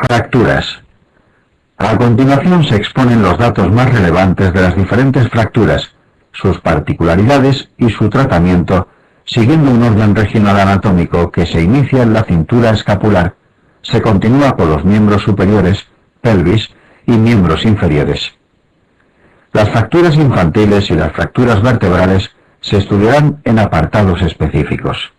Fracturas. A continuación se exponen los datos más relevantes de las diferentes fracturas, sus particularidades y su tratamiento, siguiendo un orden regional anatómico que se inicia en la cintura escapular, se continúa por los miembros superiores, pelvis y miembros inferiores. Las fracturas infantiles y las fracturas vertebrales se estudiarán en apartados específicos.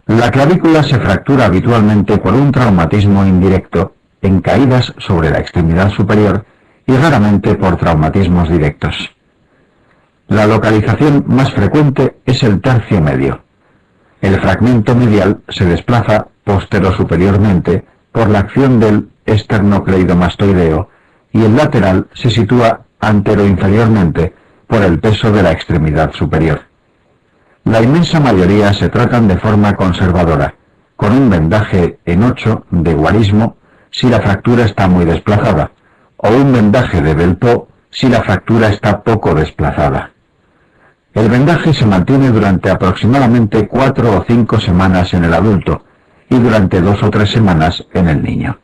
La clavícula se fractura habitualmente por un traumatismo indirecto, en caídas sobre la extremidad superior y raramente por traumatismos directos. La localización más frecuente es el tercio medio. El fragmento medial se desplaza posterior-superiormente por la acción del esternocleidomastoideo y el lateral se sitúa antero-inferiormente por el peso de la extremidad superior. La inmensa mayoría se tratan de forma conservadora, con un vendaje en 8 de guarismo si la fractura está muy desplazada, o un vendaje de Belpeau si la fractura está poco desplazada. El vendaje se mantiene durante aproximadamente 4 o 5 semanas en el adulto y durante 2 o 3 semanas en el niño.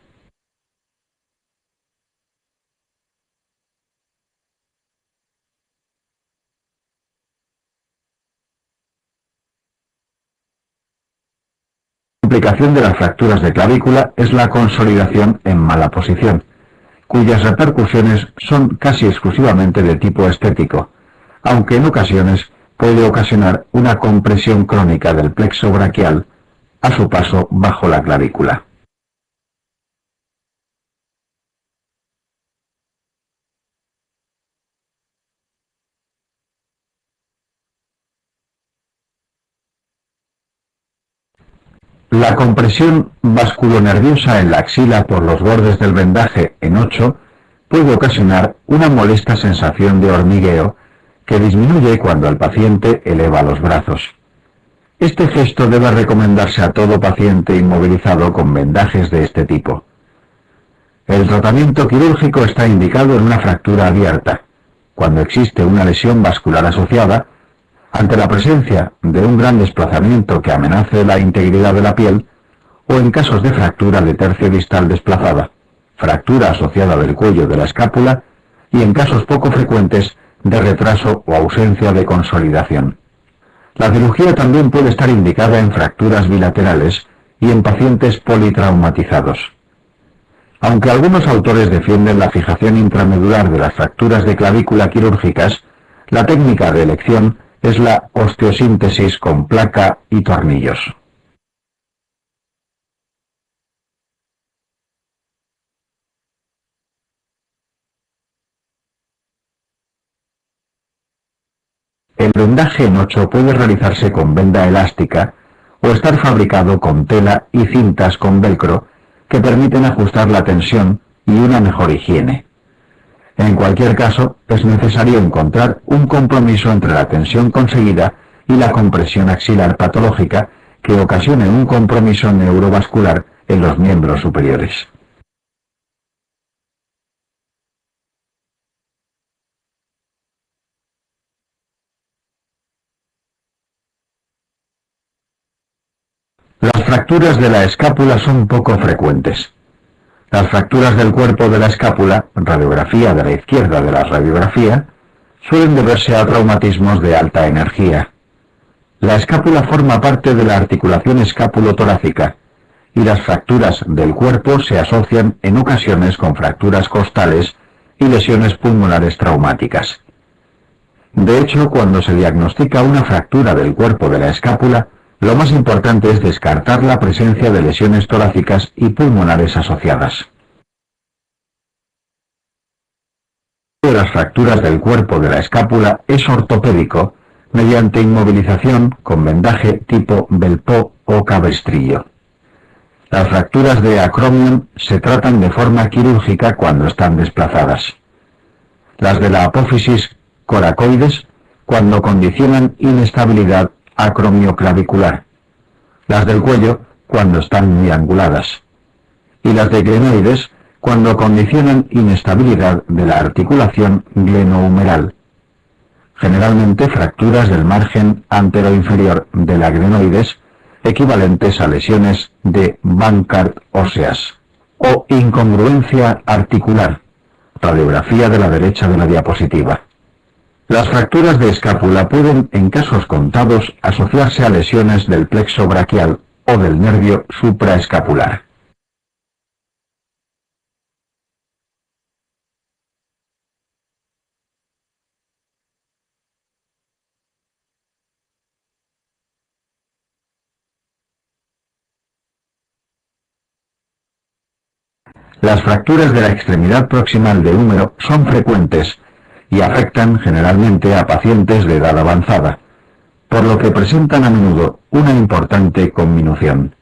La complicación de las fracturas de clavícula es la consolidación en mala posición, cuyas repercusiones son casi exclusivamente de tipo estético, aunque en ocasiones puede ocasionar una compresión crónica del plexo braquial a su paso bajo la clavícula. La compresión vasculonerviosa en la axila por los bordes del vendaje en 8 puede ocasionar una molesta sensación de hormigueo que disminuye cuando el paciente eleva los brazos. Este gesto debe recomendarse a todo paciente inmovilizado con vendajes de este tipo. El tratamiento quirúrgico está indicado en una fractura abierta, cuando existe una lesión vascular asociada, ante la presencia de un gran desplazamiento que amenace la integridad de la piel, o en casos de fractura de tercio distal desplazada, fractura asociada del cuello de la escápula y en casos poco frecuentes de retraso o ausencia de consolidación. La cirugía también puede estar indicada en fracturas bilaterales y en pacientes politraumatizados. Aunque algunos autores defienden la fijación intramedular de las fracturas de clavícula quirúrgicas, la técnica de elección es la osteosíntesis con placa y tornillos. El vendaje en 8 puede realizarse con venda elástica o estar fabricado con tela y cintas con velcro que permiten ajustar la tensión y una mejor higiene. En cualquier caso, es necesario encontrar un compromiso entre la tensión conseguida y la compresión axilar patológica que ocasione un compromiso neurovascular en los miembros superiores. Las fracturas de la escápula son poco frecuentes. Las fracturas del cuerpo de la escápula, radiografía de la izquierda de la radiografía, suelen deberse a traumatismos de alta energía. La escápula forma parte de la articulación escápulo-torácica y las fracturas del cuerpo se asocian en ocasiones con fracturas costales y lesiones pulmonares traumáticas. De hecho, cuando se diagnostica una fractura del cuerpo de la escápula, lo más importante es descartar la presencia de lesiones torácicas y pulmonares asociadas. De las fracturas del cuerpo de la escápula es ortopédico mediante inmovilización con vendaje tipo Belpeau o cabestrillo. Las fracturas de acromion se tratan de forma quirúrgica cuando están desplazadas. Las de la apófisis coracoides cuando condicionan inestabilidad acromioclavicular, las del cuello cuando están muy anguladas, y las de glenoides cuando condicionan inestabilidad de la articulación glenohumeral, generalmente fracturas del margen anteroinferior de la glenoides, equivalentes a lesiones de Bankart óseas, o incongruencia articular, radiografía de la derecha de la diapositiva. Las fracturas de escápula pueden, en casos contados, asociarse a lesiones del plexo braquial o del nervio supraescapular. Las fracturas de la extremidad proximal del húmero son frecuentes y afectan generalmente a pacientes de edad avanzada, por lo que presentan a menudo una importante conminución.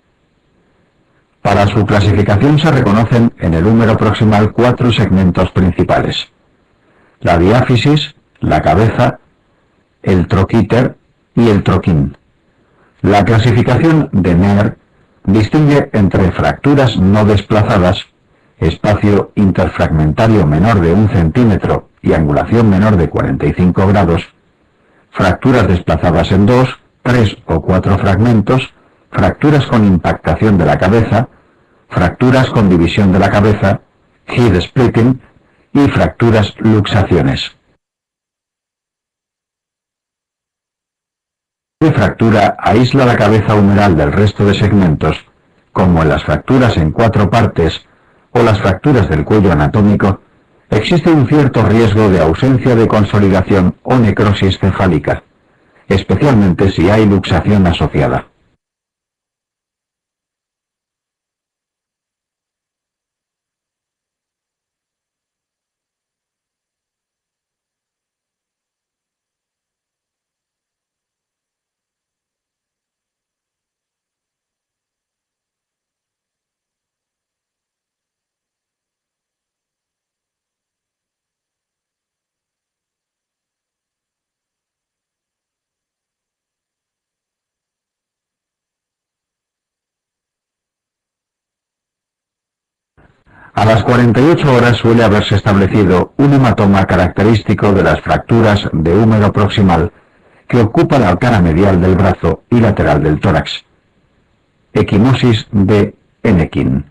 Para su clasificación se reconocen en el húmero proximal 4 segmentos principales: la diáfisis, la cabeza, el troquíter y el troquín. La clasificación de Neer distingue entre fracturas no desplazadas, espacio interfragmentario menor de 1 centímetro y angulación menor de 45 grados, fracturas desplazadas en 2, 3 o 4 fragmentos, fracturas con impactación de la cabeza, fracturas con división de la cabeza, head splitting y fracturas luxaciones. La fractura aísla la cabeza humeral del resto de segmentos, como en las fracturas en 4 partes o las fracturas del cuello anatómico, existe un cierto riesgo de ausencia de consolidación o necrosis cefálica, especialmente si hay luxación asociada. A las 48 horas suele haberse establecido un hematoma característico de las fracturas de húmero proximal que ocupa la cara medial del brazo y lateral del tórax, equimosis de Ennequin,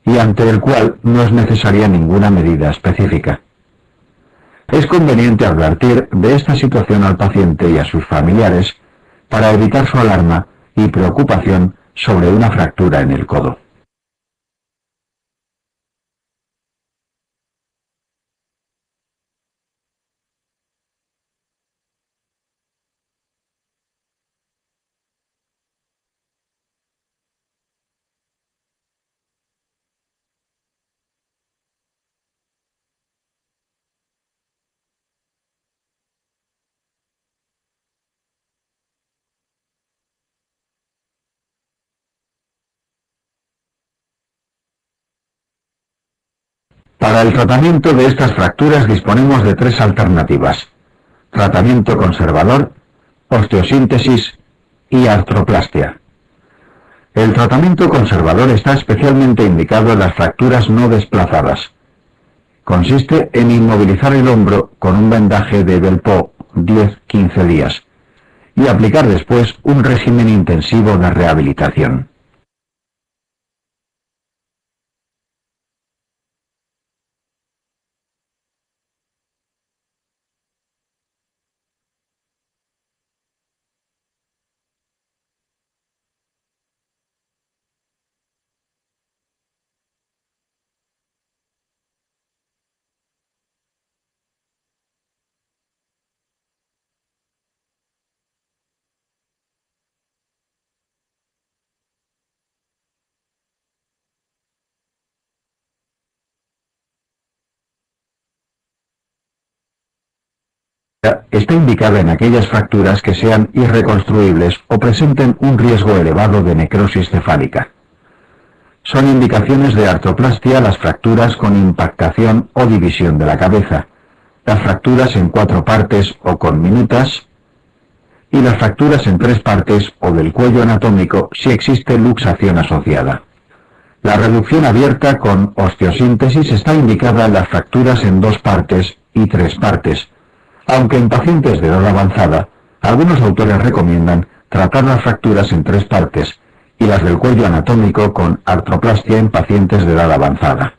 y ante el cual no es necesaria ninguna medida específica. Es conveniente advertir de esta situación al paciente y a sus familiares para evitar su alarma y preocupación sobre una fractura en el codo. Para el tratamiento de estas fracturas disponemos de 3 alternativas: tratamiento conservador, osteosíntesis y artroplastia. El tratamiento conservador está especialmente indicado en las fracturas no desplazadas. Consiste en inmovilizar el hombro con un vendaje de Velpeau 10-15 días y aplicar después un régimen intensivo de rehabilitación. Está indicada en aquellas fracturas que sean irreconstruibles o presenten un riesgo elevado de necrosis cefálica. Son indicaciones de artroplastia las fracturas con impactación o división de la cabeza, las fracturas en 4 partes o con minutas, y las fracturas en 3 partes o del cuello anatómico si existe luxación asociada. La reducción abierta con osteosíntesis está indicada en las fracturas en 2 partes y 3 partes, aunque en pacientes de edad avanzada, algunos autores recomiendan tratar las fracturas en 3 partes y las del cuello anatómico con artroplastia en pacientes de edad avanzada.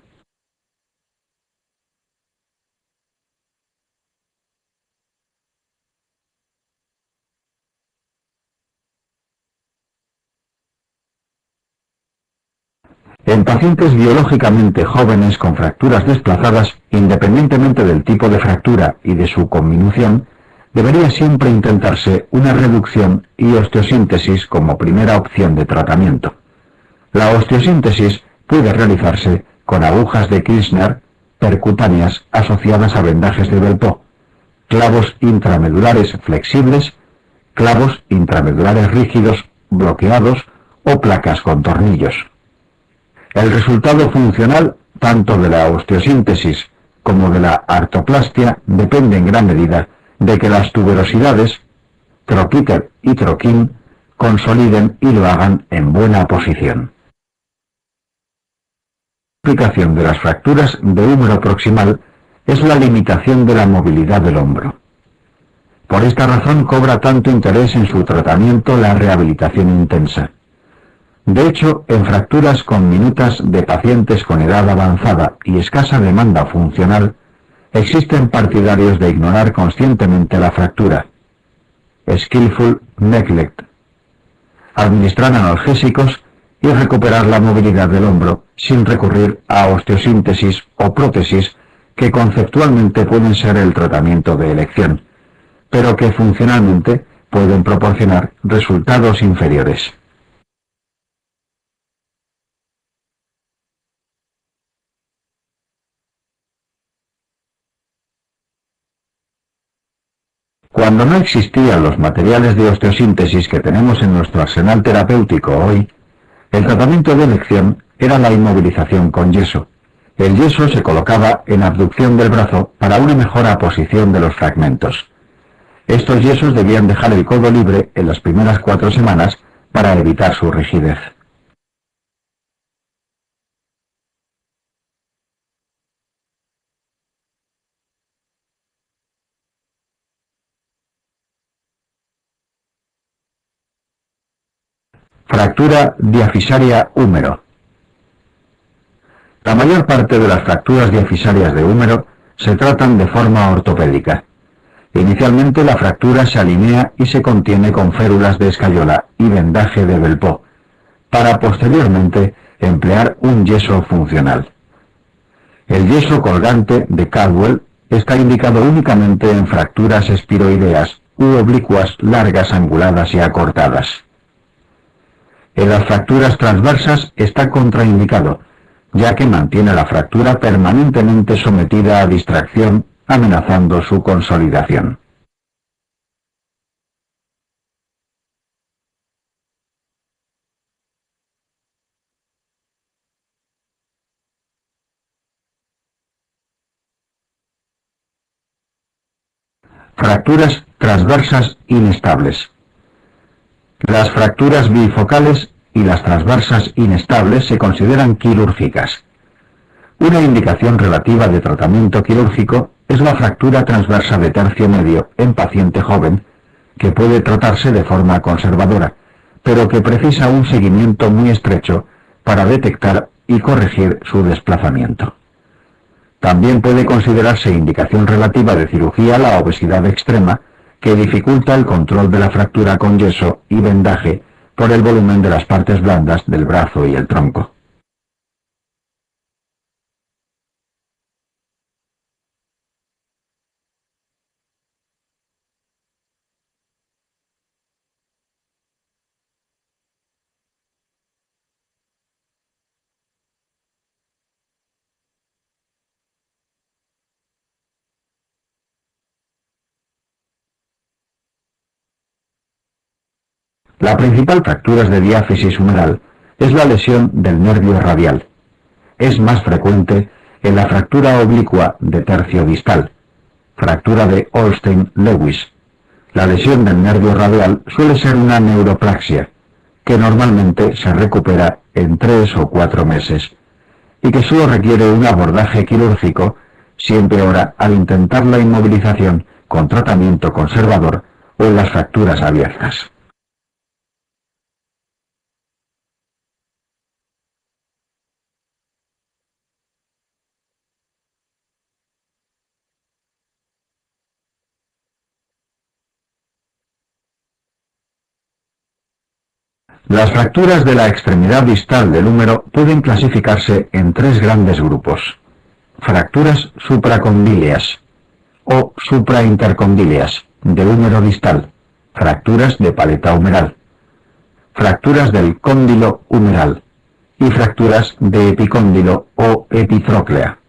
En pacientes biológicamente jóvenes con fracturas desplazadas, independientemente del tipo de fractura y de su conminución, debería siempre intentarse una reducción y osteosíntesis como primera opción de tratamiento. La osteosíntesis puede realizarse con agujas de Kirchner percutáneas asociadas a vendajes de Velpeau, clavos intramedulares flexibles, clavos intramedulares rígidos bloqueados o placas con tornillos. El resultado funcional, tanto de la osteosíntesis como de la artroplastia, depende en gran medida de que las tuberosidades, troquíter y troquín, consoliden y lo hagan en buena posición. La explicación de las fracturas de húmero proximal es la limitación de la movilidad del hombro. Por esta razón cobra tanto interés en su tratamiento la rehabilitación intensa. De hecho, en fracturas conminutas de pacientes con edad avanzada y escasa demanda funcional, existen partidarios de ignorar conscientemente la fractura. Skillful neglect. Administrar analgésicos y recuperar la movilidad del hombro sin recurrir a osteosíntesis o prótesis que conceptualmente pueden ser el tratamiento de elección, pero que funcionalmente pueden proporcionar resultados inferiores. Cuando no existían los materiales de osteosíntesis que tenemos en nuestro arsenal terapéutico hoy, el tratamiento de elección era la inmovilización con yeso. El yeso se colocaba en abducción del brazo para una mejor aposición de los fragmentos. Estos yesos debían dejar el codo libre en las primeras 4 semanas para evitar su rigidez. Fractura diafisaria húmero. La mayor parte de las fracturas diafisarias de húmero se tratan de forma ortopédica. Inicialmente la fractura se alinea y se contiene con férulas de escayola y vendaje de Velpeau, para posteriormente emplear un yeso funcional. El yeso colgante de Caldwell está indicado únicamente en fracturas espiroideas u oblicuas largas, anguladas y acortadas. En las fracturas transversas está contraindicado, ya que mantiene la fractura permanentemente sometida a distracción, amenazando su consolidación. Fracturas transversas inestables. Las fracturas bifocales y las transversas inestables se consideran quirúrgicas. Una indicación relativa de tratamiento quirúrgico es la fractura transversa de tercio medio en paciente joven, que puede tratarse de forma conservadora, pero que precisa un seguimiento muy estrecho para detectar y corregir su desplazamiento. También puede considerarse indicación relativa de cirugía la obesidad extrema, que dificulta el control de la fractura con yeso y vendaje por el volumen de las partes blandas del brazo y el tronco. La principal fractura de diáfisis humeral es la lesión del nervio radial. Es más frecuente en la fractura oblicua de tercio distal, fractura de Olsztyn-Lewis. La lesión del nervio radial suele ser una neuroplaxia, que normalmente se recupera en 3 o 4 meses y que solo requiere un abordaje quirúrgico si empeora al intentar la inmovilización con tratamiento conservador o en las fracturas abiertas. Las fracturas de la extremidad distal del húmero pueden clasificarse en tres grandes grupos: fracturas supracondíleas o supraintercondíleas del húmero distal, fracturas de paleta humeral, fracturas del cóndilo humeral y fracturas de epicóndilo o epitróclea.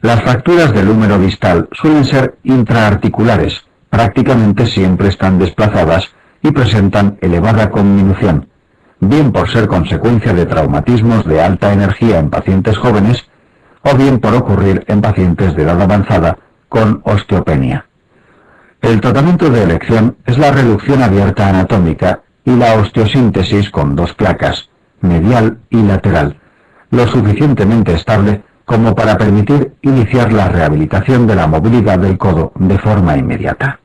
Las fracturas del húmero distal suelen ser intraarticulares, prácticamente siempre están desplazadas y presentan elevada conminución, bien por ser consecuencia de traumatismos de alta energía en pacientes jóvenes o bien por ocurrir en pacientes de edad avanzada con osteopenia. El tratamiento de elección es la reducción abierta anatómica y la osteosíntesis con dos placas, medial y lateral, lo suficientemente estable como para permitir iniciar la rehabilitación de la movilidad del codo de forma inmediata.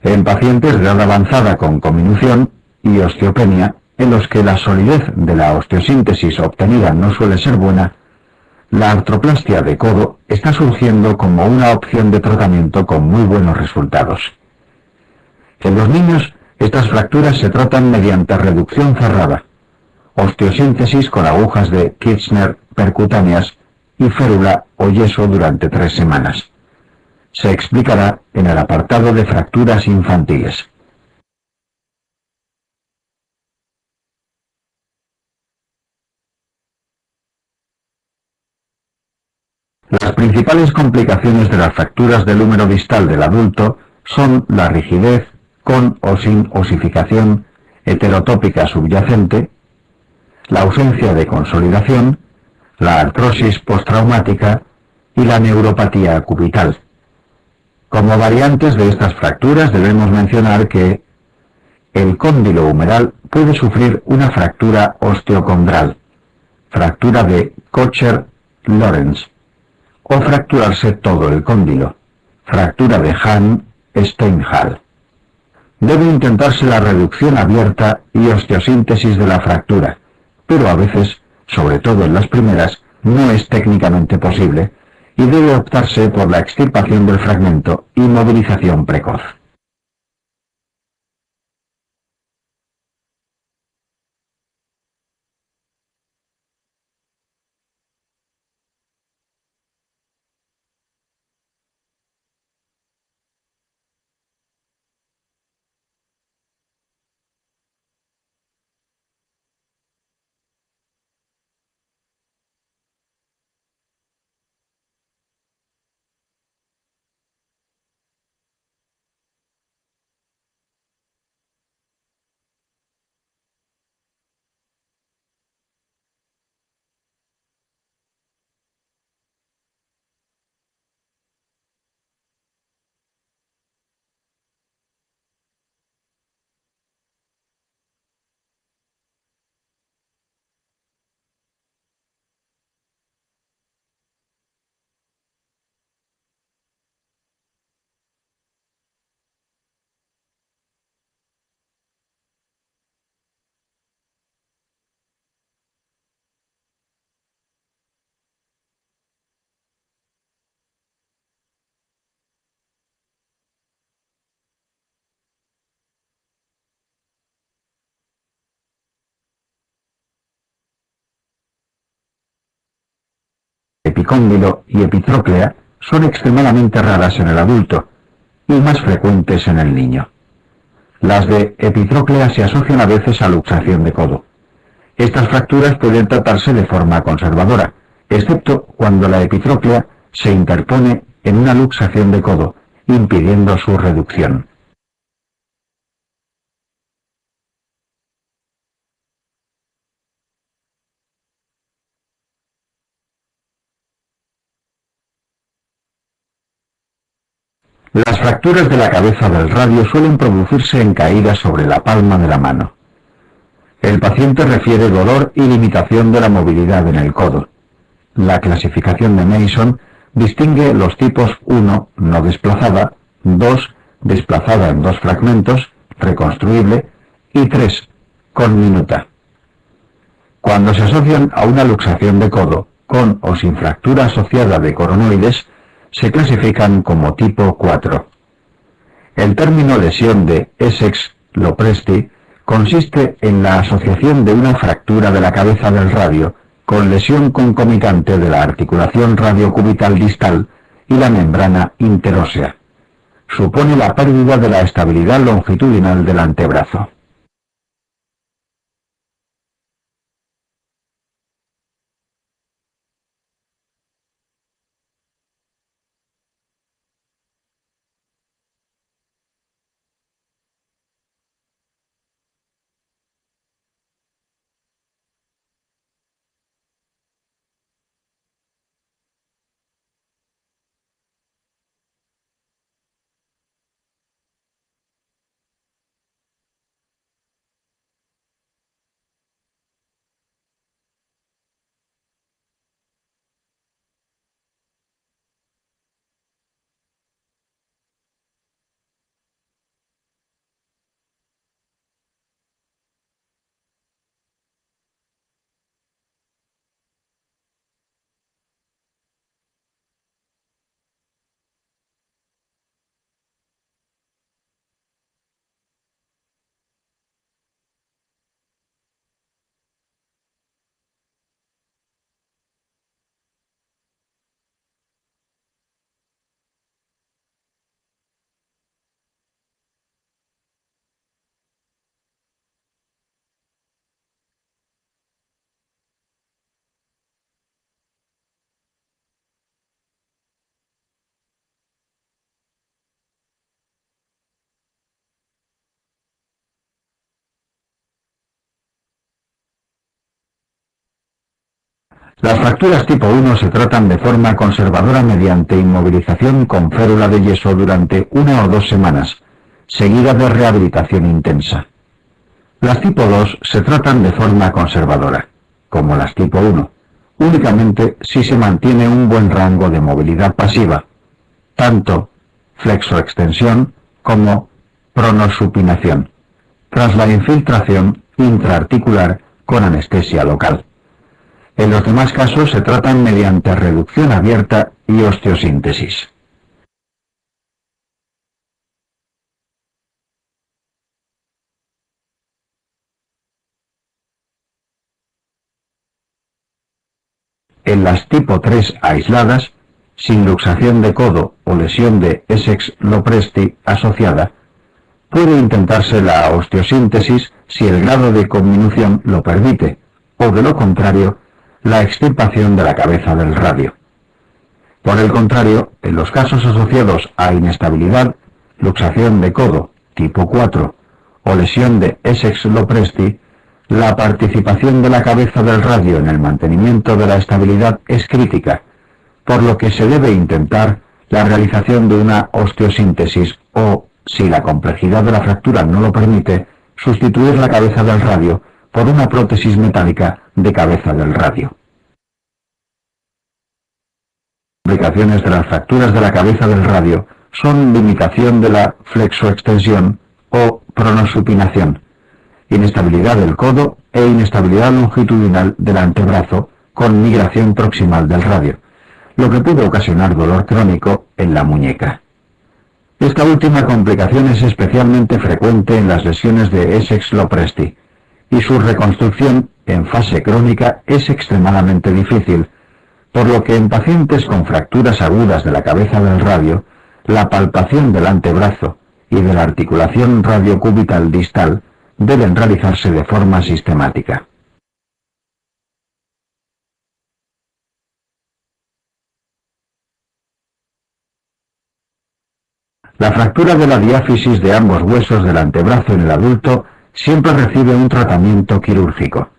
En pacientes de edad avanzada con cominución y osteopenia, en los que la solidez de la osteosíntesis obtenida no suele ser buena, la artroplastia de codo está surgiendo como una opción de tratamiento con muy buenos resultados. En los niños, estas fracturas se tratan mediante reducción cerrada, osteosíntesis con agujas de Kirchner percutáneas y férula o yeso durante 3 semanas. Se explicará en el apartado de fracturas infantiles. Las principales complicaciones de las fracturas del húmero distal del adulto son la rigidez, con o sin osificación heterotópica subyacente, la ausencia de consolidación, la artrosis postraumática y la neuropatía cubital. Como variantes de estas fracturas debemos mencionar que el cóndilo humeral puede sufrir una fractura osteocondral, fractura de Kocher-Lorenz, o fracturarse todo el cóndilo, fractura de Hahn-Steinhall. Debe intentarse la reducción abierta y osteosíntesis de la fractura, pero a veces, sobre todo en las primeras, no es técnicamente posible y debe optarse por la extirpación del fragmento y movilización precoz. epicóndilo y epitróclea son extremadamente raras en el adulto y más frecuentes en el niño. Las de epitróclea se asocian a veces a luxación de codo. Estas fracturas pueden tratarse de forma conservadora, excepto cuando la epitróclea se interpone en una luxación de codo, impidiendo su reducción. Las fracturas de la cabeza del radio suelen producirse en caídas sobre la palma de la mano. El paciente refiere dolor y limitación de la movilidad en el codo. La clasificación de Mason distingue los tipos 1, no desplazada, 2, desplazada en 2 fragmentos, reconstruible, y 3, conminuta. Cuando se asocian a una luxación de codo, con o sin fractura asociada de coronoides, se clasifican como tipo 4. El término lesión de Essex-Lopresti consiste en la asociación de una fractura de la cabeza del radio con lesión concomitante de la articulación radiocubital distal y la membrana interósea. Supone la pérdida de la estabilidad longitudinal del antebrazo. Las fracturas tipo 1 se tratan de forma conservadora mediante inmovilización con férula de yeso durante 1 o 2 semanas, seguida de rehabilitación intensa. Las tipo 2 se tratan de forma conservadora, como las tipo 1, únicamente si se mantiene un buen rango de movilidad pasiva, tanto flexoextensión como pronosupinación, tras la infiltración intraarticular con anestesia local. En los demás casos se tratan mediante reducción abierta y osteosíntesis. En las tipo 3 aisladas, sin luxación de codo o lesión de Essex-Lopresti asociada, puede intentarse la osteosíntesis si el grado de conminución lo permite, o de lo contrario, la extirpación de la cabeza del radio. Por el contrario, en los casos asociados a inestabilidad, luxación de codo tipo 4 o lesión de Essex-Lopresti, la participación de la cabeza del radio en el mantenimiento de la estabilidad es crítica, por lo que se debe intentar la realización de una osteosíntesis o, si la complejidad de la fractura no lo permite, sustituir la cabeza del radio por una prótesis metálica de cabeza del radio. Las complicaciones de las fracturas de la cabeza del radio son limitación de la flexoextensión o pronosupinación, inestabilidad del codo e inestabilidad longitudinal del antebrazo con migración proximal del radio, lo que puede ocasionar dolor crónico en la muñeca. Esta última complicación es especialmente frecuente en las lesiones de Essex-Lopresti, y su reconstrucción en fase crónica es extremadamente difícil, por lo que en pacientes con fracturas agudas de la cabeza del radio, la palpación del antebrazo y de la articulación radiocubital distal deben realizarse de forma sistemática. La fractura de la diáfisis de ambos huesos del antebrazo en el adulto siempre recibe un tratamiento quirúrgico.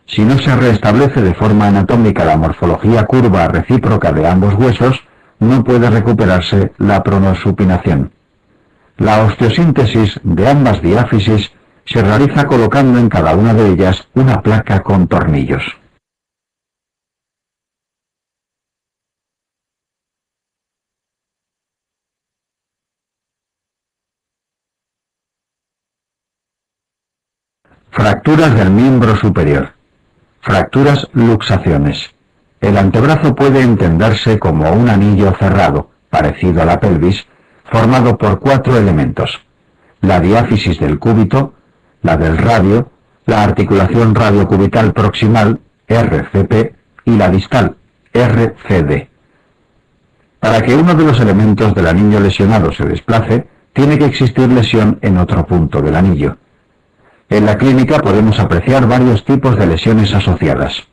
Si no se restablece de forma anatómica la morfología curva recíproca de ambos huesos, no puede recuperarse la pronosupinación. La osteosíntesis de ambas diáfisis se realiza colocando en cada una de ellas una placa con tornillos. Fracturas del miembro superior. Fracturas luxaciones. El antebrazo puede entenderse como un anillo cerrado, parecido a la pelvis, formado por 4 elementos: la diáfisis del cúbito, la del radio, la articulación radiocubital proximal, RCP, y la distal, RCD. Para que uno de los elementos del anillo lesionado se desplace, tiene que existir lesión en otro punto del anillo. En la clínica podemos apreciar varios tipos de lesiones asociadas.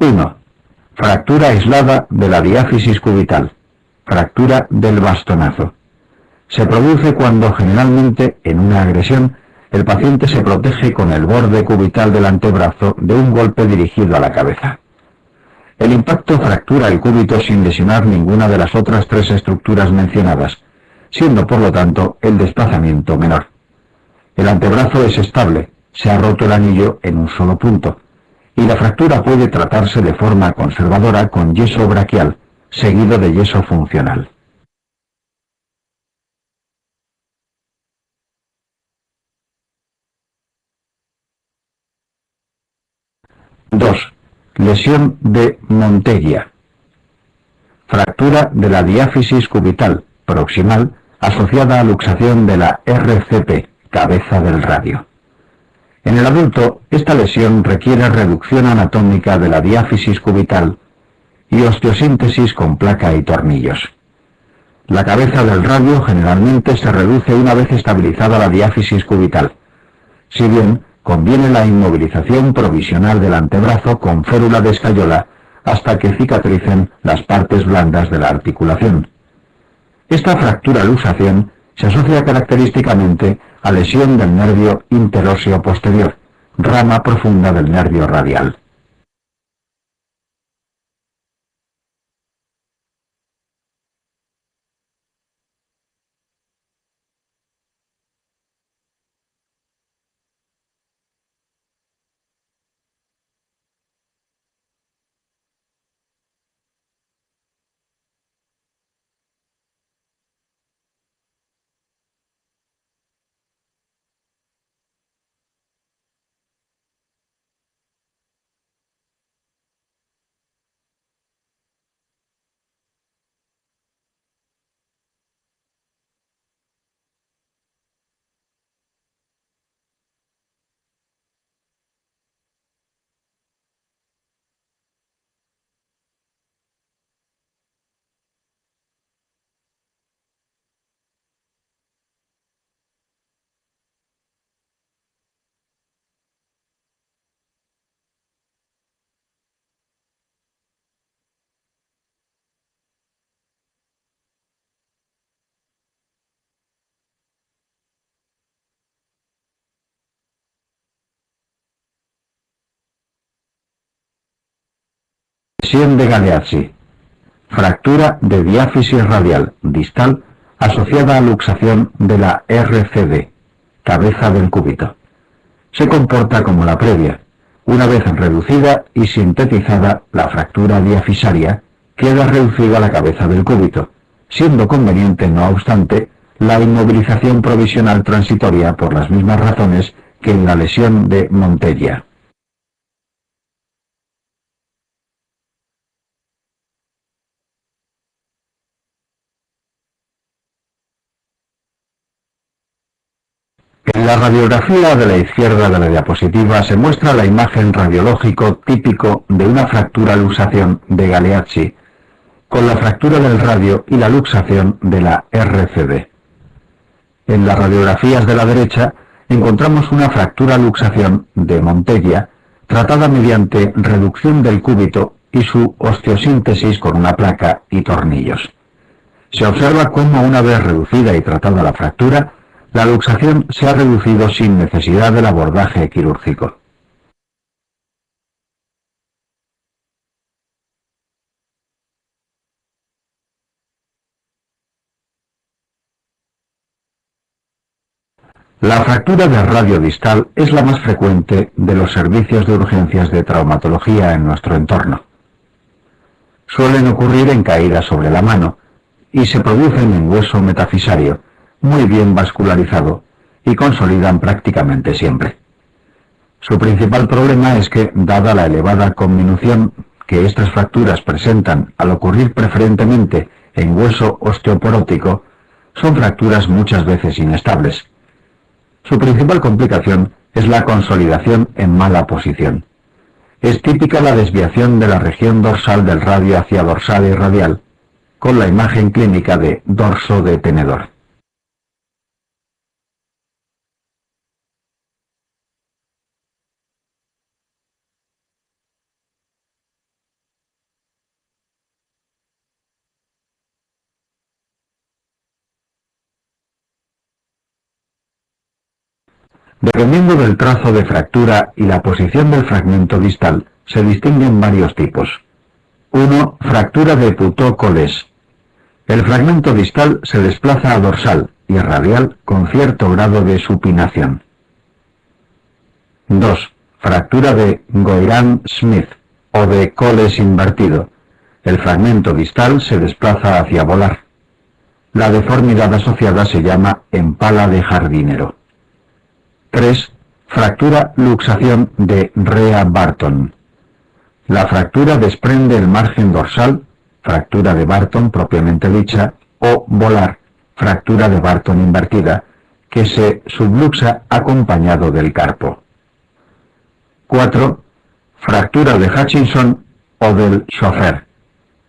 Uno. Fractura aislada de la diáfisis cubital. Fractura del bastonazo. Se produce cuando generalmente, en una agresión, el paciente se protege con el borde cubital del antebrazo de un golpe dirigido a la cabeza. El impacto fractura el cúbito sin lesionar ninguna de las otras 3 estructuras mencionadas, siendo por lo tanto el desplazamiento menor. El antebrazo es estable, se ha roto el anillo en un solo punto, y la fractura puede tratarse de forma conservadora con yeso braquial, seguido de yeso funcional. 2. Lesión de Monteggia. Fractura de la diáfisis cubital proximal asociada a luxación de la RCP, cabeza del radio. En el adulto, esta lesión requiere reducción anatómica de la diáfisis cubital y osteosíntesis con placa y tornillos. La cabeza del radio generalmente se reduce una vez estabilizada la diáfisis cubital, si bien conviene la inmovilización provisional del antebrazo con férula de escayola hasta que cicatricen las partes blandas de la articulación. Esta fractura luxación se asocia característicamente a lesión del nervio interóseo posterior, rama profunda del nervio radial. lesión de Galeazzi, fractura de diáfisis radial distal asociada a luxación de la RCD, cabeza del cúbito. Se comporta como la previa. Una vez reducida y sintetizada la fractura diafisaria, queda reducida la cabeza del cúbito, siendo conveniente, no obstante, la inmovilización provisional transitoria por las mismas razones que en la lesión de Montella. En la radiografía de la izquierda de la diapositiva se muestra la imagen radiológico típico de una fractura luxación de Galeazzi, con la fractura del radio y la luxación de la RCD. En las radiografías de la derecha encontramos una fractura luxación de Montella, tratada mediante reducción del cúbito y su osteosíntesis con una placa y tornillos. Se observa cómo una vez reducida y tratada la fractura, la luxación se ha reducido sin necesidad del abordaje quirúrgico. La fractura de radio distal es la más frecuente de los servicios de urgencias de traumatología en nuestro entorno. Suelen ocurrir en caídas sobre la mano y se producen en hueso metafisario, muy bien vascularizado, y consolidan prácticamente siempre. Su principal problema es que, dada la elevada conminución que estas fracturas presentan al ocurrir preferentemente en hueso osteoporótico, son fracturas muchas veces inestables. Su principal complicación es la consolidación en mala posición. Es típica la desviación de la región dorsal del radio hacia dorsal y radial, con la imagen clínica de dorso de tenedor. Dependiendo del trazo de fractura y la posición del fragmento distal, se distinguen varios tipos. 1. Fractura de Putó-Coles. El fragmento distal se desplaza a dorsal y radial con cierto grado de supinación. 2. Fractura de Goyrand-Smith o de Coles invertido. El fragmento distal se desplaza hacia volar. La deformidad asociada se llama empala de jardinero. 3. Fractura luxación de Rea-Barton. La fractura desprende el margen dorsal, fractura de Barton propiamente dicha, o volar, fractura de Barton invertida, que se subluxa acompañado del carpo. 4. Fractura de Hutchinson o del Schoeffer,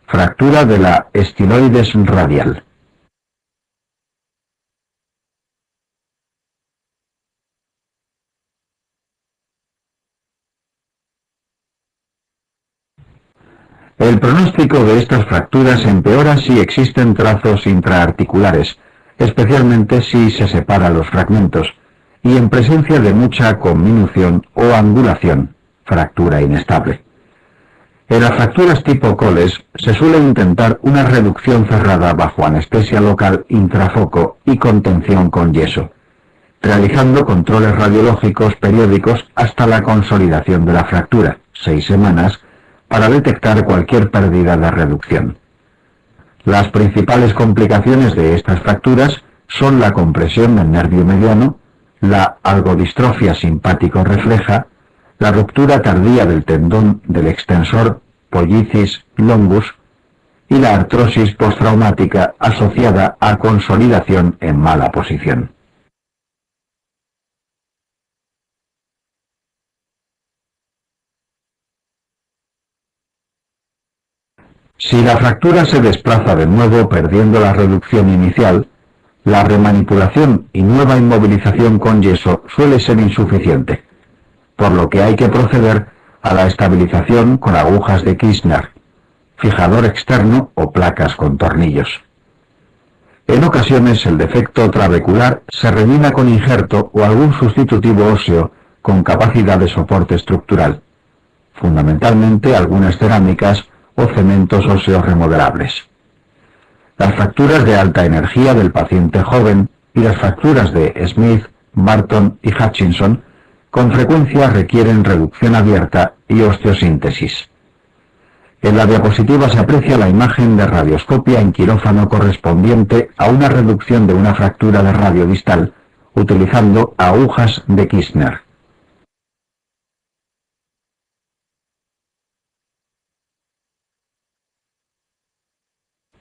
fractura de la estiloides radial. El pronóstico de estas fracturas empeora si existen trazos intraarticulares, especialmente si se separan los fragmentos, y en presencia de mucha conminución o angulación, fractura inestable. En las fracturas tipo Coles se suele intentar una reducción cerrada bajo anestesia local intrafoco y contención con yeso, realizando controles radiológicos periódicos hasta la consolidación de la fractura, 6 semanas, para detectar cualquier pérdida de reducción. Las principales complicaciones de estas fracturas son la compresión del nervio mediano, la algodistrofia simpático-refleja, la ruptura tardía del tendón del extensor pollicis longus y la artrosis postraumática asociada a consolidación en mala posición. Si la fractura se desplaza de nuevo perdiendo la reducción inicial, la remanipulación y nueva inmovilización con yeso suele ser insuficiente, por lo que hay que proceder a la estabilización con agujas de Kirchner, fijador externo o placas con tornillos. En ocasiones el defecto trabecular se remina con injerto o algún sustitutivo óseo con capacidad de soporte estructural, fundamentalmente algunas cerámicas o cementos óseos remodelables. Las fracturas de alta energía del paciente joven y las fracturas de Smith, Barton y Hutchinson con frecuencia requieren reducción abierta y osteosíntesis. En la diapositiva se aprecia la imagen de radioscopia en quirófano correspondiente a una reducción de una fractura de radio distal utilizando agujas de Kirschner.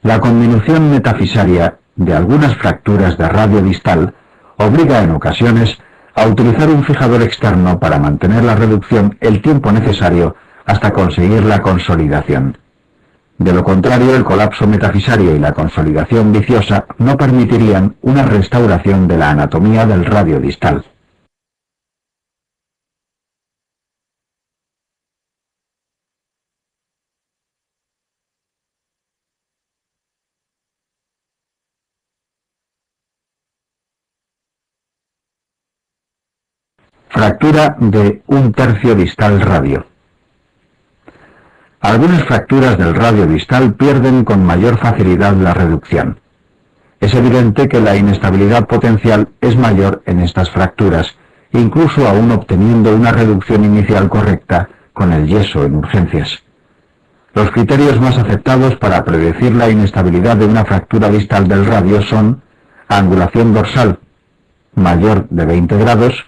La conminución metafisaria de algunas fracturas de radio distal obliga en ocasiones a utilizar un fijador externo para mantener la reducción el tiempo necesario hasta conseguir la consolidación. De lo contrario, el colapso metafisario y la consolidación viciosa no permitirían una restauración de la anatomía del radio distal. Fractura de un tercio distal radio. Algunas fracturas del radio distal pierden con mayor facilidad la reducción. Es evidente que la inestabilidad potencial es mayor en estas fracturas, incluso aún obteniendo una reducción inicial correcta con el yeso en urgencias. Los criterios más aceptados para predecir la inestabilidad de una fractura distal del radio son angulación dorsal mayor de 20 grados,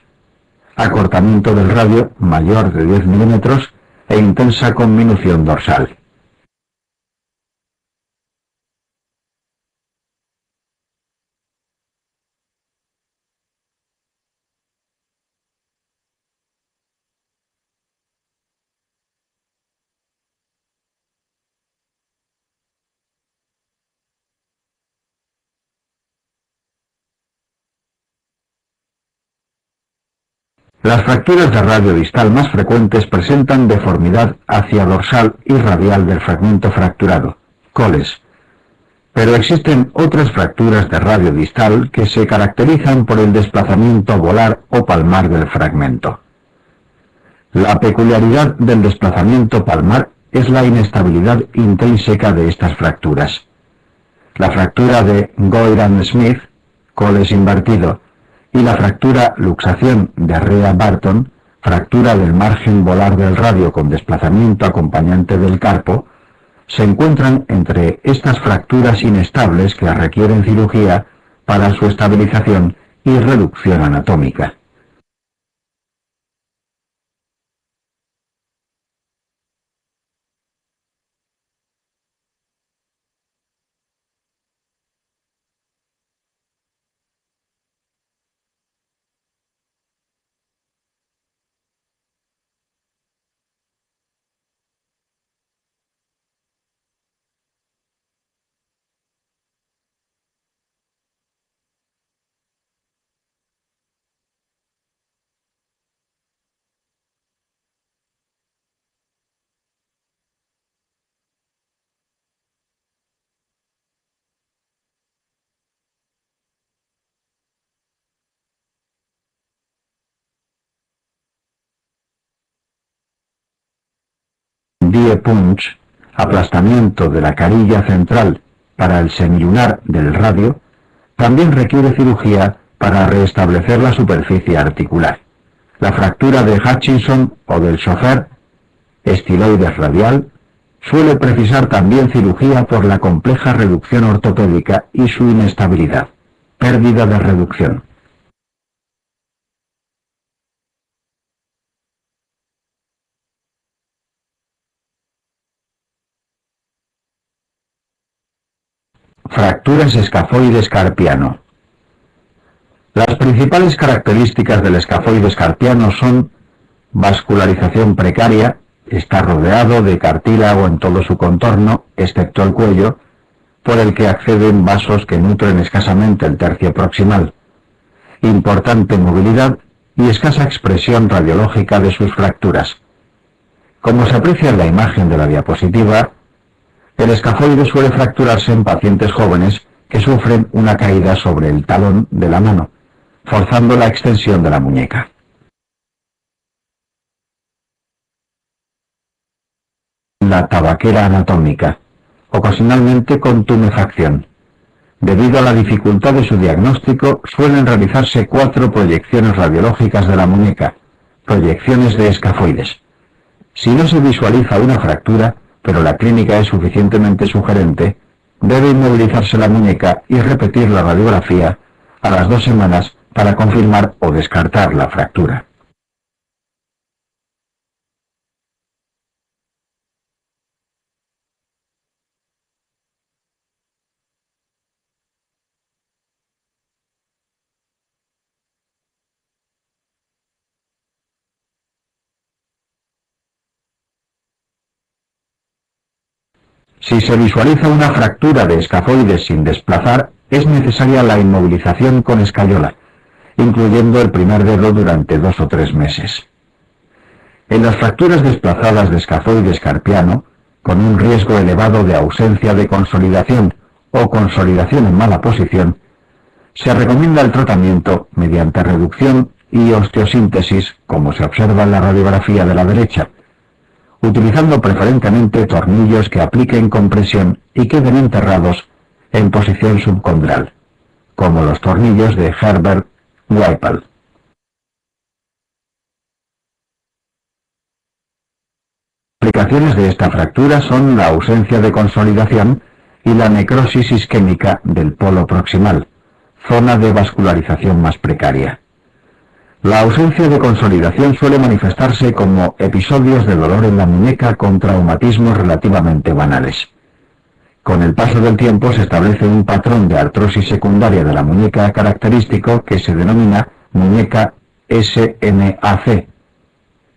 acortamiento del radio mayor de 10 milímetros e intensa conminución dorsal. Las fracturas de radio distal más frecuentes presentan deformidad hacia dorsal y radial del fragmento fracturado, coles. Pero existen otras fracturas de radio distal que se caracterizan por el desplazamiento volar o palmar del fragmento. La peculiaridad del desplazamiento palmar es la inestabilidad intrínseca de estas fracturas. La fractura de Goyrand-Smith, coles invertido, y la fractura luxación de Rea-Barton, fractura del margen volar del radio con desplazamiento acompañante del carpo, se encuentran entre estas fracturas inestables que requieren cirugía para su estabilización y reducción anatómica. Die Punch, aplastamiento de la carilla central para el semilunar del radio, también requiere cirugía para restablecer la superficie articular. La fractura de Hutchinson o del Schofer, estiloides radial, suele precisar también cirugía por la compleja reducción ortopédica y su inestabilidad, pérdida de reducción. Fracturas escafoides carpiano. Las principales características del escafoides carpiano son vascularización precaria, está rodeado de cartílago en todo su contorno, excepto el cuello, por el que acceden vasos que nutren escasamente el tercio proximal, importante movilidad y escasa expresión radiológica de sus fracturas. Como se aprecia en la imagen de la diapositiva, el escafoide suele fracturarse en pacientes jóvenes que sufren una caída sobre el talón de la mano, forzando la extensión de la muñeca. la tabaquera anatómica, ocasionalmente con tumefacción. Debido a la dificultad de su diagnóstico, suelen realizarse 4 proyecciones radiológicas de la muñeca, proyecciones de escafoides. Si no se visualiza una fractura, pero la clínica es suficientemente sugerente, debe inmovilizarse la muñeca y repetir la radiografía a las 2 semanas para confirmar o descartar la fractura. Si se visualiza una fractura de escafoides sin desplazar, es necesaria la inmovilización con escayola, incluyendo el primer dedo durante 2 o 3 meses. En las fracturas desplazadas de escafoides carpiano, con un riesgo elevado de ausencia de consolidación o consolidación en mala posición, se recomienda el tratamiento mediante reducción y osteosíntesis, como se observa en la radiografía de la derecha, utilizando preferentemente tornillos que apliquen compresión y queden enterrados en posición subcondral, como los tornillos de Herbert Whipple. Aplicaciones de esta fractura son la ausencia de consolidación y la necrosis isquémica del polo proximal, zona de vascularización más precaria. La ausencia de consolidación suele manifestarse como episodios de dolor en la muñeca con traumatismos relativamente banales. Con el paso del tiempo se establece un patrón de artrosis secundaria de la muñeca característico que se denomina muñeca SNAC,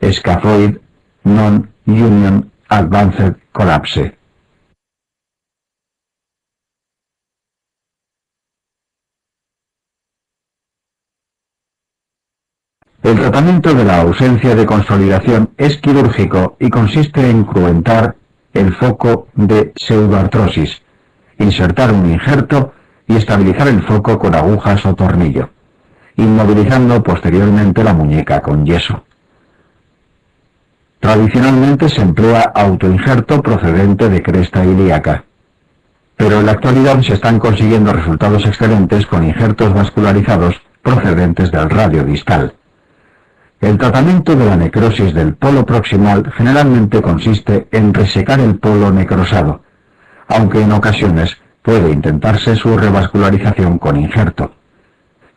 Scaphoid Non-Union Advanced Collapse. El tratamiento de la ausencia de consolidación es quirúrgico y consiste en cruentar el foco de pseudoartrosis, insertar un injerto y estabilizar el foco con agujas o tornillo, inmovilizando posteriormente la muñeca con yeso. Tradicionalmente se emplea autoinjerto procedente de cresta ilíaca, pero en la actualidad se están consiguiendo resultados excelentes con injertos vascularizados procedentes del radio distal. El tratamiento de la necrosis del polo proximal generalmente consiste en resecar el polo necrosado, aunque en ocasiones puede intentarse su revascularización con injerto.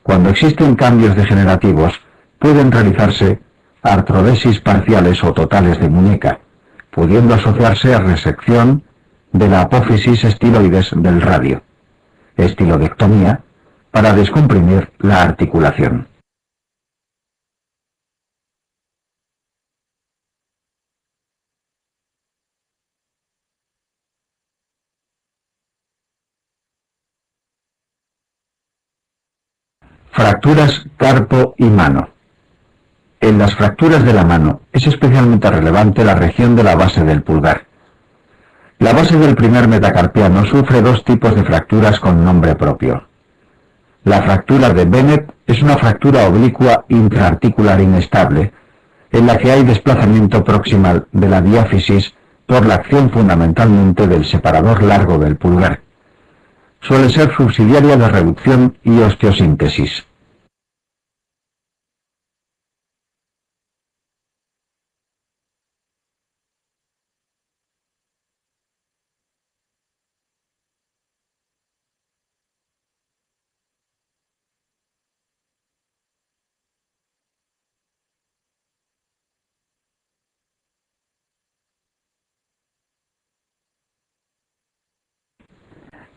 Cuando existen cambios degenerativos, pueden realizarse artrodesis parciales o totales de muñeca, pudiendo asociarse a resección de la apófisis estiloides del radio, estilodectomía, para descomprimir la articulación. Fracturas carpo y mano. En las fracturas de la mano es especialmente relevante la región de la base del pulgar. La base del primer metacarpiano sufre 2 tipos de fracturas con nombre propio. La fractura de Bennett es una fractura oblicua intraarticular inestable, en la que hay desplazamiento proximal de la diáfisis por la acción fundamentalmente del separador largo del pulgar. Suele ser subsidiaria de reducción y osteosíntesis.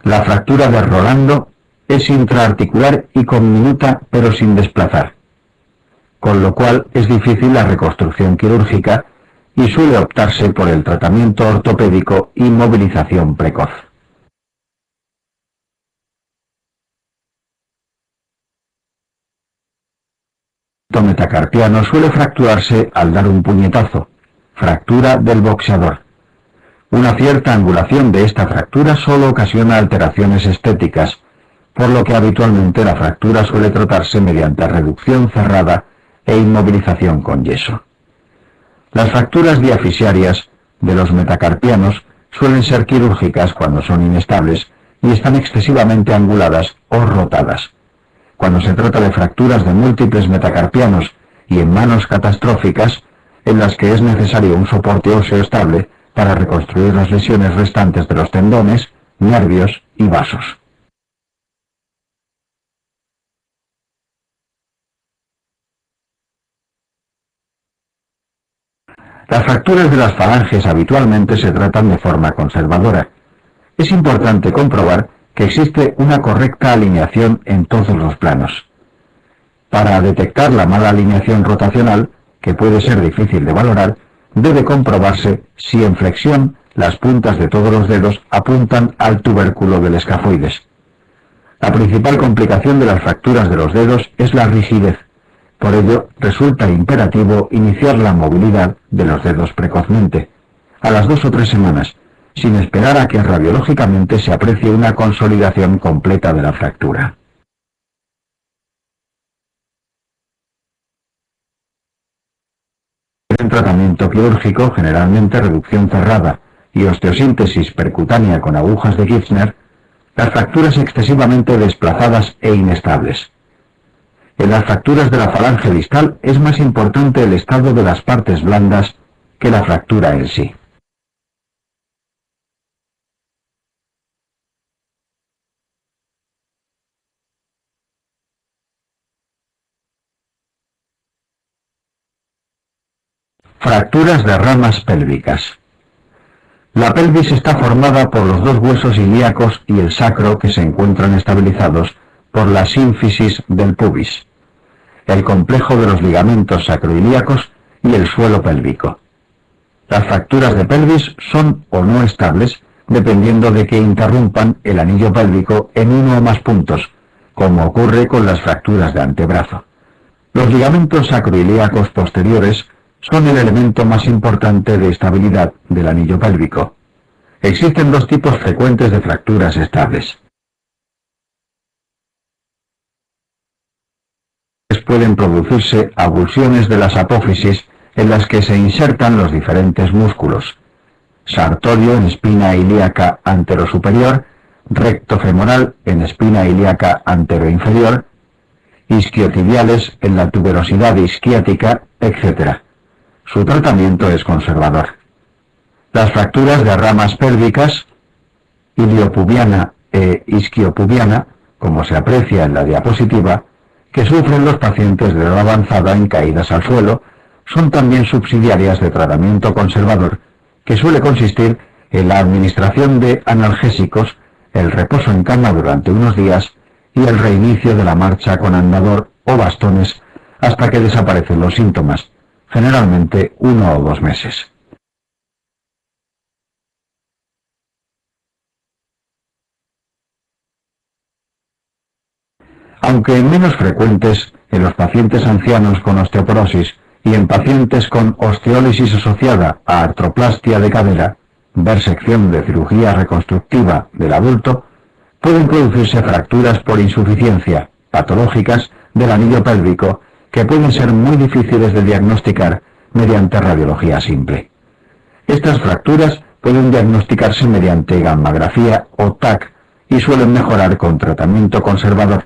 La fractura de Rolando es intraarticular y conminuta pero sin desplazar, con lo cual es difícil la reconstrucción quirúrgica y suele optarse por el tratamiento ortopédico y movilización precoz. El metacarpiano suele fracturarse al dar un puñetazo, fractura del boxeador. Una cierta angulación de esta fractura solo ocasiona alteraciones estéticas, por lo que habitualmente la fractura suele tratarse mediante reducción cerrada e inmovilización con yeso. Las fracturas diafisiarias de los metacarpianos suelen ser quirúrgicas cuando son inestables y están excesivamente anguladas o rotadas. Cuando se trata de fracturas de múltiples metacarpianos y en manos catastróficas, en las que es necesario un soporte óseo estable para reconstruir las lesiones restantes de los tendones, nervios y vasos. Las fracturas de las falanges habitualmente se tratan de forma conservadora. Es importante comprobar que existe una correcta alineación en todos los planos. Para detectar la mala alineación rotacional, que puede ser difícil de valorar, debe comprobarse si en flexión las puntas de todos los dedos apuntan al tubérculo del escafoides. La principal complicación de las fracturas de los dedos es la rigidez. Por ello, resulta imperativo iniciar la movilidad de los dedos precozmente, a las 2 o 3 semanas, sin esperar a que radiológicamente se aprecie una consolidación completa de la fractura. En tratamiento quirúrgico, generalmente reducción cerrada y osteosíntesis percutánea con agujas de Kirchner, las fracturas excesivamente desplazadas e inestables. En las fracturas de la falange distal es más importante el estado de las partes blandas que la fractura en sí. Fracturas de ramas pélvicas. La pelvis está formada por los dos huesos ilíacos y el sacro que se encuentran estabilizados por la sínfisis del pubis, el complejo de los ligamentos sacroilíacos y el suelo pélvico. Las fracturas de pelvis son o no estables dependiendo de que interrumpan el anillo pélvico en uno o más puntos, como ocurre con las fracturas de antebrazo. Los ligamentos sacroilíacos posteriores son el elemento más importante de estabilidad del anillo pélvico. Existen dos tipos frecuentes de fracturas estables. Pueden producirse avulsiones de las apófisis en las que se insertan los diferentes músculos. Sartorio en espina ilíaca anterosuperior, recto femoral en espina ilíaca anteroinferior, isquiotibiales en la tuberosidad isquiática, etc. Su tratamiento es conservador. Las fracturas de ramas pélvicas, iliopubiana e isquiopubiana, como se aprecia en la diapositiva, que sufren los pacientes de edad avanzada en caídas al suelo, son también subsidiarias de tratamiento conservador, que suele consistir en la administración de analgésicos, el reposo en cama durante unos días y el reinicio de la marcha con andador o bastones hasta que desaparecen los síntomas, generalmente 1 o 2 meses. Aunque menos frecuentes en los pacientes ancianos con osteoporosis y en pacientes con osteólisis asociada a artroplastia de cadera, versección de cirugía reconstructiva del adulto, pueden producirse fracturas por insuficiencia patológicas del anillo pélvico que pueden ser muy difíciles de diagnosticar mediante radiología simple. Estas fracturas pueden diagnosticarse mediante gammagrafía o TAC y suelen mejorar con tratamiento conservador,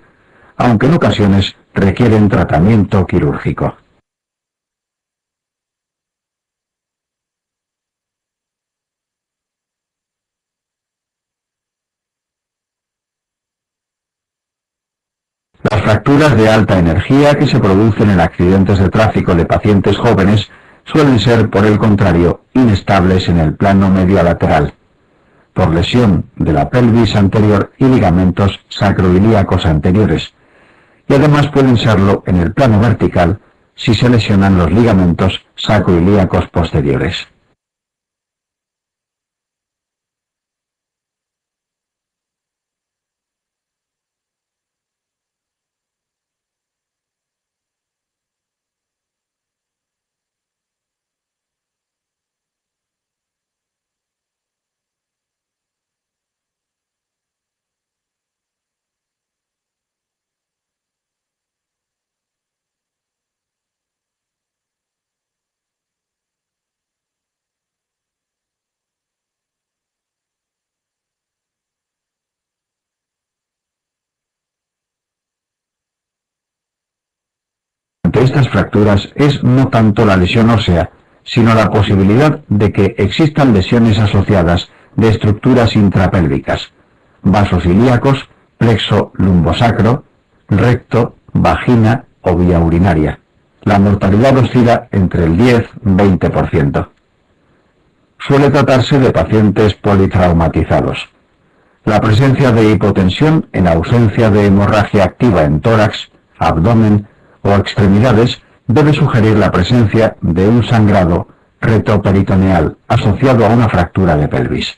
aunque en ocasiones requieren tratamiento quirúrgico. Las fracturas de alta energía que se producen en accidentes de tráfico de pacientes jóvenes suelen ser, por el contrario, inestables en el plano mediolateral, por lesión de la pelvis anterior y ligamentos sacroilíacos anteriores, y además pueden serlo en el plano vertical si se lesionan los ligamentos sacroilíacos posteriores. ante estas fracturas es no tanto la lesión ósea, sino la posibilidad de que existan lesiones asociadas de estructuras intrapélvicas, vasos ilíacos, plexo lumbosacro, recto, vagina o vía urinaria. La mortalidad oscila entre el 10-20%. Suele tratarse de pacientes politraumatizados. La presencia de hipotensión en ausencia de hemorragia activa en tórax, abdomen o extremidades debe sugerir la presencia de un sangrado retroperitoneal asociado a una fractura de pelvis.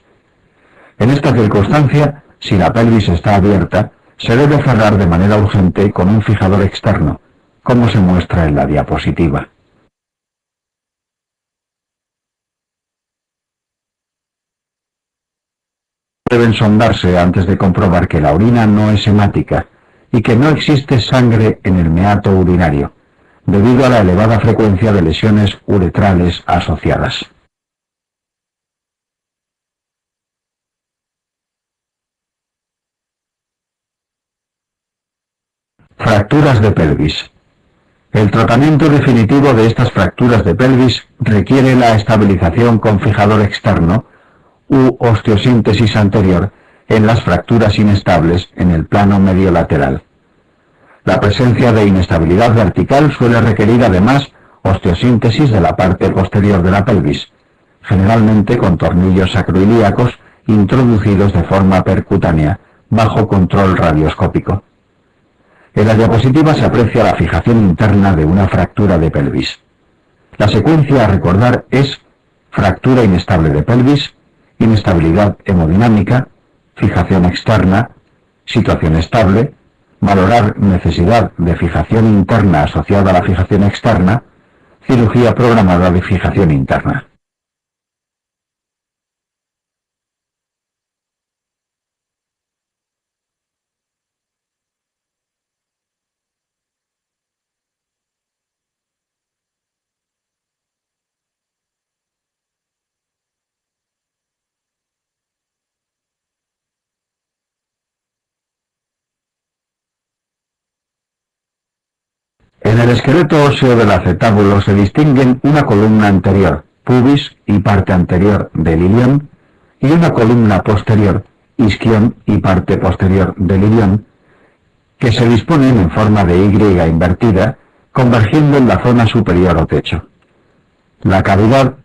En esta circunstancia, si la pelvis está abierta, se debe cerrar de manera urgente con un fijador externo, como se muestra en la diapositiva. Deben sondarse antes de comprobar que la orina no es hemática y que no existe sangre en el meato urinario, debido a la elevada frecuencia de lesiones uretrales asociadas. Fracturas de pelvis. El tratamiento definitivo de estas fracturas de pelvis requiere la estabilización con fijador externo u osteosíntesis anterior en las fracturas inestables en el plano mediolateral. La presencia de inestabilidad vertical suele requerir además osteosíntesis de la parte posterior de la pelvis, generalmente con tornillos sacroilíacos introducidos de forma percutánea, bajo control radioscópico. En la diapositiva se aprecia la fijación interna de una fractura de pelvis. La secuencia a recordar es fractura inestable de pelvis, inestabilidad hemodinámica, fijación externa, situación estable, valorar necesidad de fijación interna asociada a la fijación externa, cirugía programada de fijación interna. En el esqueleto óseo del acetábulo se distinguen una columna anterior, pubis y parte anterior del ilion, y una columna posterior, isquion y parte posterior del ilion, que se disponen en forma de Y invertida, convergiendo en la zona superior o techo. La cavidad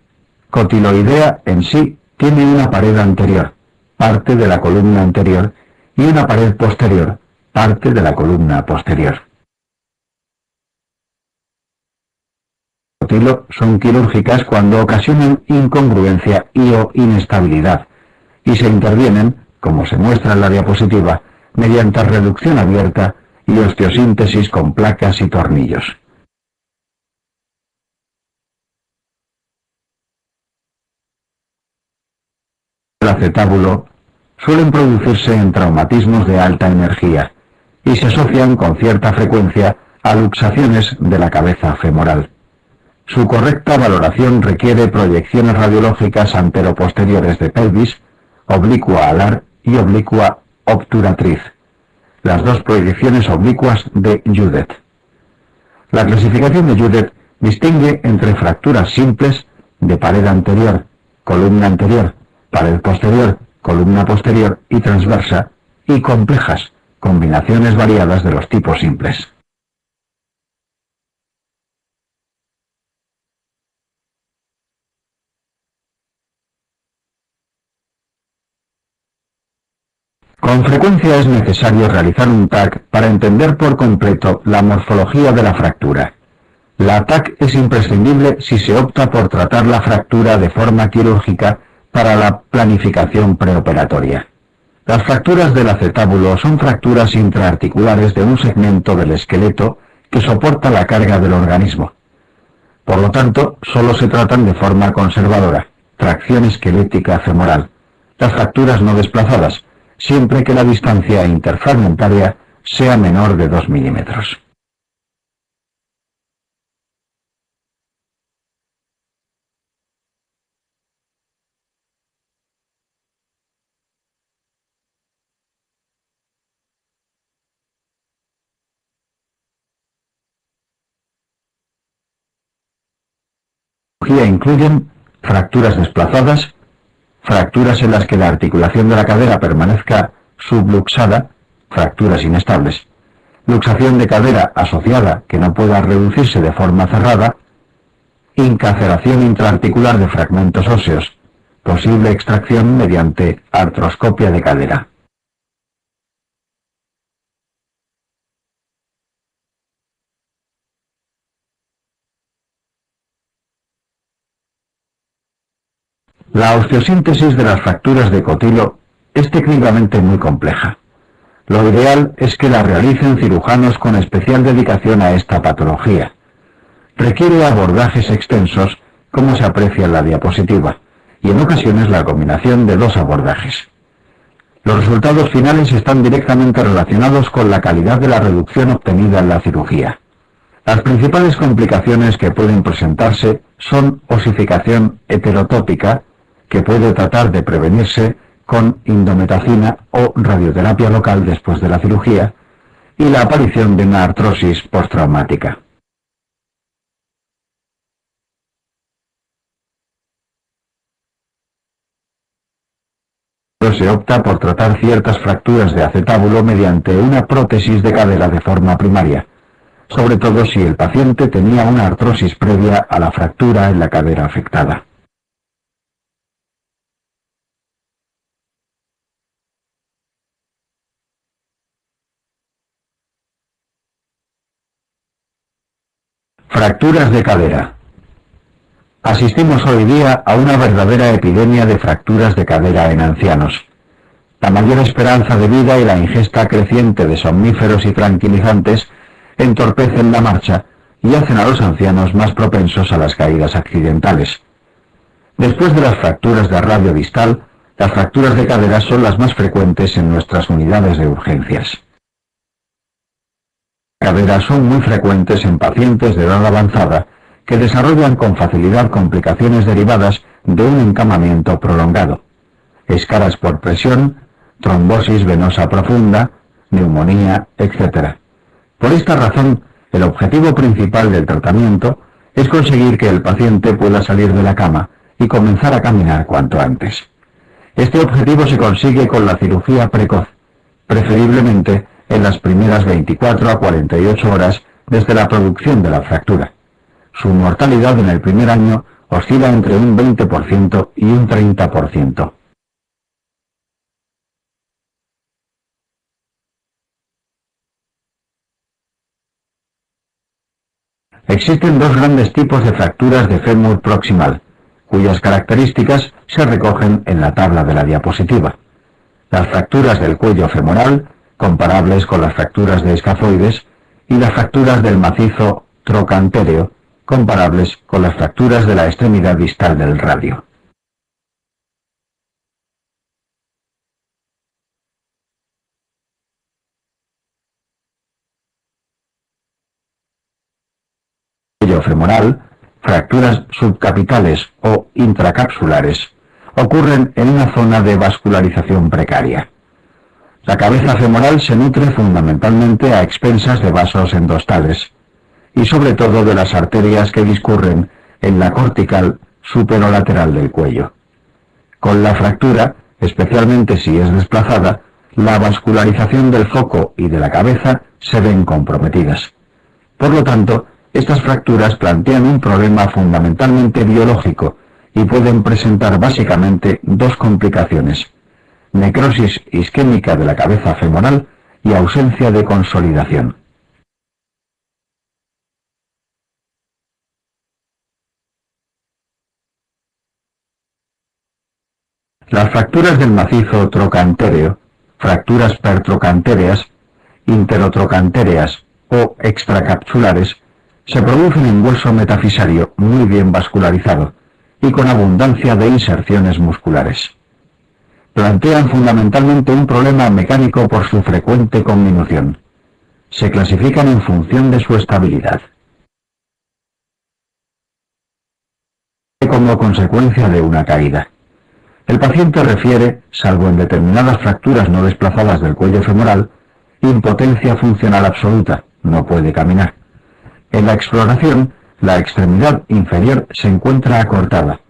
cotiloidea en sí tiene una pared anterior, parte de la columna anterior, y una pared posterior, parte de la columna posterior. Cotilo son quirúrgicas cuando ocasionan incongruencia y o inestabilidad, y se intervienen, como se muestra en la diapositiva, mediante reducción abierta y osteosíntesis con placas y tornillos. El acetábulo suelen producirse en traumatismos de alta energía y se asocian con cierta frecuencia a luxaciones de la cabeza femoral. Su correcta valoración requiere proyecciones radiológicas anteroposteriores de pelvis, oblicua alar y oblicua obturatriz, las dos proyecciones oblicuas de Judet. La clasificación de Judet distingue entre fracturas simples de pared anterior, columna anterior, pared posterior, columna posterior y transversa, y complejas, combinaciones variadas de los tipos simples. Con frecuencia es necesario realizar un TAC para entender por completo la morfología de la fractura. La TAC es imprescindible si se opta por tratar la fractura de forma quirúrgica para la planificación preoperatoria. Las fracturas del acetábulo son fracturas intraarticulares de un segmento del esqueleto que soporta la carga del organismo. Por lo tanto, solo se tratan de forma conservadora, tracción esquelética femoral. Las fracturas no desplazadas, siempre que la distancia interfragmentaria sea menor de 2 milímetros. cirugía incluyen fracturas desplazadas, fracturas en las que la articulación de la cadera permanezca subluxada, fracturas inestables, luxación de cadera asociada que no pueda reducirse de forma cerrada, incaceración intraarticular de fragmentos óseos, posible extracción mediante artroscopia de cadera. La osteosíntesis de las fracturas de cotilo es técnicamente muy compleja. Lo ideal es que la realicen cirujanos con especial dedicación a esta patología. Requiere abordajes extensos, como se aprecia en la diapositiva, y en ocasiones la combinación de dos abordajes. Los resultados finales están directamente relacionados con la calidad de la reducción obtenida en la cirugía. Las principales complicaciones que pueden presentarse son osificación heterotópica, que puede tratar de prevenirse con indometacina o radioterapia local después de la cirugía, y la aparición de una artrosis postraumática. Se opta por tratar ciertas fracturas de acetábulo mediante una prótesis de cadera de forma primaria, sobre todo si el paciente tenía una artrosis previa a la fractura en la cadera afectada. Fracturas de cadera. Asistimos hoy día a una verdadera epidemia de fracturas de cadera en ancianos. La mayor esperanza de vida y la ingesta creciente de somníferos y tranquilizantes entorpecen la marcha y hacen a los ancianos más propensos a las caídas accidentales. Después de las fracturas de radio distal, las fracturas de cadera son las más frecuentes en nuestras unidades de urgencias. Las caderas son muy frecuentes en pacientes de edad avanzada que desarrollan con facilidad complicaciones derivadas de un encamamiento prolongado, escaras por presión, trombosis venosa profunda, neumonía, etc. Por esta razón, el objetivo principal del tratamiento es conseguir que el paciente pueda salir de la cama y comenzar a caminar cuanto antes. Este objetivo se consigue con la cirugía precoz, preferiblemente en las primeras 24 a 48 horas desde la producción de la fractura. Su mortalidad en el primer año oscila entre un 20% y un 30%. Existen dos grandes tipos de fracturas de fémur proximal, cuyas características se recogen en la tabla de la diapositiva. Las fracturas del cuello femoral, comparables con las fracturas de escafoides, y las fracturas del macizo trocantéreo, comparables con las fracturas de la extremidad distal del radio. Cuello femoral, fracturas subcapitales o intracapsulares, ocurren en una zona de vascularización precaria. La cabeza femoral se nutre fundamentalmente a expensas de vasos endostales y sobre todo de las arterias que discurren en la cortical superolateral del cuello. Con la fractura, especialmente si es desplazada, la vascularización del foco y de la cabeza se ven comprometidas. Por lo tanto, estas fracturas plantean un problema fundamentalmente biológico y pueden presentar básicamente dos complicaciones: necrosis isquémica de la cabeza femoral y ausencia de consolidación. Las fracturas del macizo trocantéreo, fracturas pertrocantéreas, interotrocantéreas o extracapsulares, se producen en hueso metafisario muy bien vascularizado y con abundancia de inserciones musculares. Plantean fundamentalmente un problema mecánico por su frecuente conminución. Se clasifican en función de su estabilidad. Como consecuencia de una caída. El paciente refiere, salvo en determinadas fracturas no desplazadas del cuello femoral, impotencia funcional absoluta, no puede caminar. En la exploración, La extremidad inferior se encuentra acortada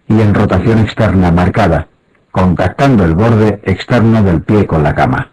y en rotación externa marcada, contactando el borde externo del pie con la cama.